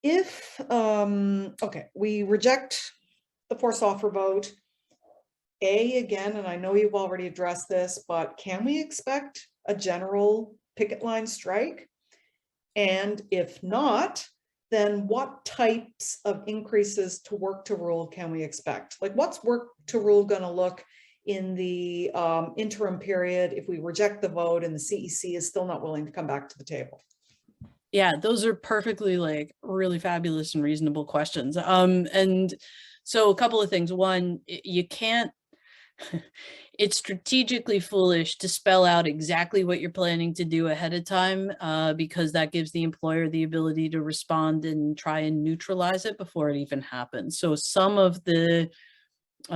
if, okay, we reject the forced offer vote, again, and I know you've already addressed this, but can we expect a general picket line strike? And if not, then what types of increases to work to rule can we expect? Like, what's work to rule going to look in the interim period if we reject the vote and the CEC is still not willing to come back to the table? Yeah, those are perfectly like really fabulous and reasonable questions. And so a couple of things. One, you can't, it's strategically foolish to spell out exactly what you're planning to do ahead of time, because that gives the employer the ability to respond and try and neutralize it before it even happens. So some of the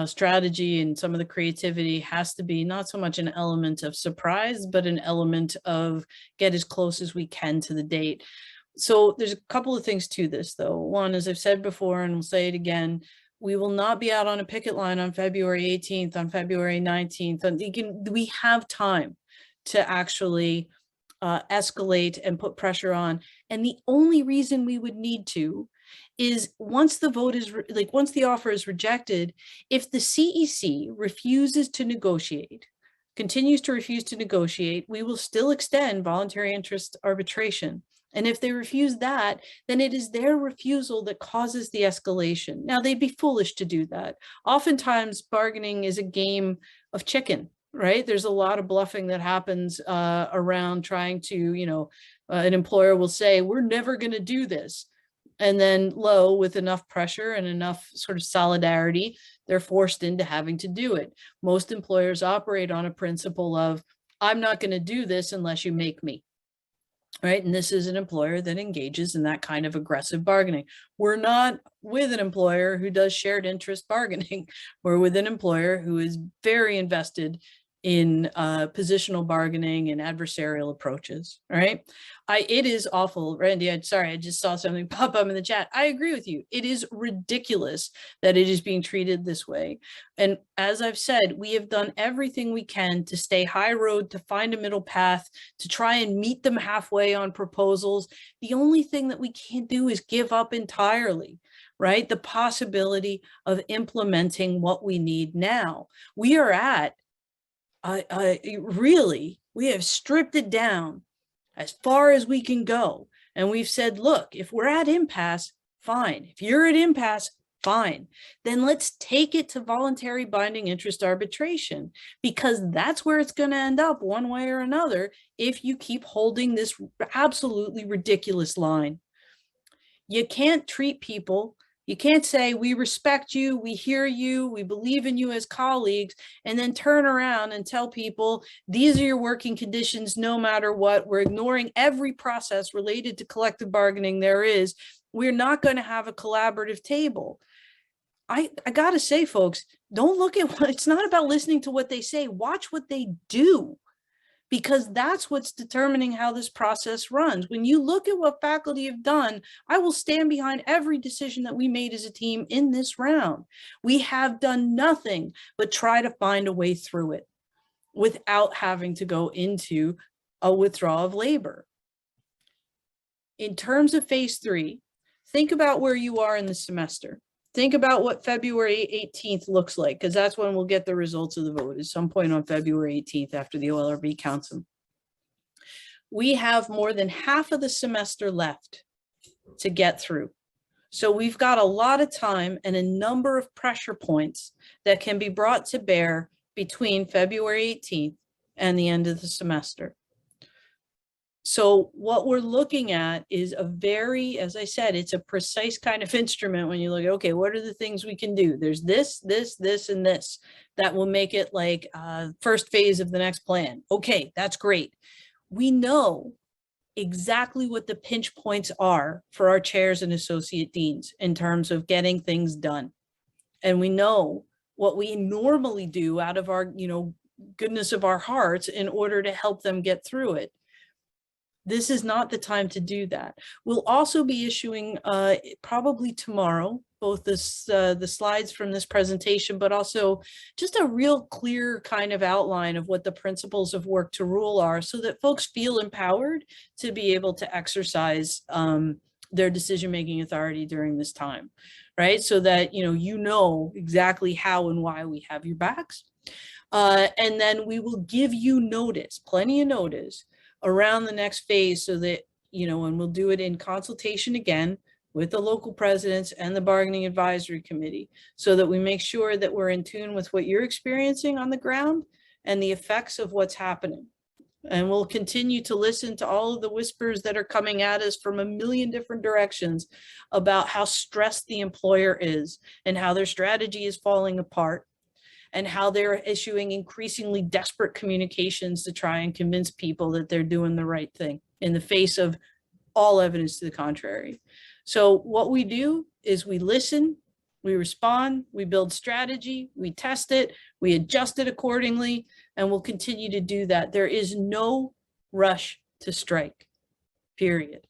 strategy and some of the creativity has to be not so much an element of surprise, but an element of get as close as we can to the date. So there's a couple of things to this though. One, as I've said before, and we'll say it again, we will not be out on a picket line on February 18th, on February 19th. And we have time to actually escalate and put pressure on. And the only reason we would need to is once the vote is once the offer is rejected, if the CEC refuses to negotiate, continues to refuse to negotiate, we will still extend voluntary interest arbitration. And if they refuse that, then it is their refusal that causes the escalation. Now, they'd be foolish to do that. Oftentimes, bargaining is a game of chicken, right? There's a lot of bluffing that happens around trying to, an employer will say, we're never going to do this. And then with enough pressure and enough sort of solidarity, they're forced into having to do it. Most employers operate on a principle of, I'm not going to do this unless you make me. Right. And this is an employer that engages in that kind of aggressive bargaining. We're not with an employer who does shared interest bargaining. We're with an employer who is very invested in positional bargaining and adversarial approaches. Right. It is awful. Randy, I just saw something pop up in the chat. I agree with you. It is ridiculous that it is being treated this way. And as I've said, we have done everything we can to stay high road, to find a middle path, to try and meet them halfway on proposals. The only thing that we can't do is give up entirely, right? The possibility of implementing what we need now. We are at, really, we have stripped it down as far as we can go. And we've said, look, if we're at impasse, fine. If you're at impasse, fine. Then let's take it to voluntary binding interest arbitration, because that's where it's going to end up one way or another if you keep holding this absolutely ridiculous line. You can't treat people. You can't say, we respect you, we hear you, we believe in you as colleagues, and then turn around and tell people, these are your working conditions no matter what. We're ignoring every process related to collective bargaining there is. We're not going to have a collaborative table. I got to say, folks, don't look at what, it's not about listening to what they say. Watch what they do, because that's what's determining how this process runs. When you look at what faculty have done, I will stand behind every decision that we made as a team in this round. We have done nothing but try to find a way through it without having to go into a withdrawal of labor. In terms of phase 3, think about where you are in the semester. Think about what February 18th looks like, because that's when we'll get the results of the vote, at some point on February 18th after the OLRB counts them. We have more than half of the semester left to get through. So we've got a lot of time and a number of pressure points that can be brought to bear between February 18th and the end of the semester. So what we're looking at is a very, as I said, it's a precise kind of instrument when you look at, okay, what are the things we can do? There's this, and this that will make it like first phase of the next plan. Okay, that's great. We know exactly what the pinch points are for our chairs and associate deans in terms of getting things done. And we know what we normally do out of our, goodness of our hearts in order to help them get through it. This is not the time to do that. We'll also be issuing probably tomorrow, both the slides from this presentation, but also just a real clear kind of outline of what the principles of work to rule are, so that folks feel empowered to be able to exercise their decision-making authority during this time, right? So that, you know exactly how and why we have your backs. And then we will give you notice, plenty of notice around the next phase so that, and we'll do it in consultation again with the local presidents and the bargaining advisory committee so that we make sure that we're in tune with what you're experiencing on the ground and the effects of what's happening. And we'll continue to listen to all of the whispers that are coming at us from a million different directions about how stressed the employer is and how their strategy is falling apart and how they're issuing increasingly desperate communications to try and convince people that they're doing the right thing in the face of all evidence to the contrary. So what we do is we listen, we respond, we build strategy, we test it, we adjust it accordingly, and we'll continue to do that. There is no rush to strike, period.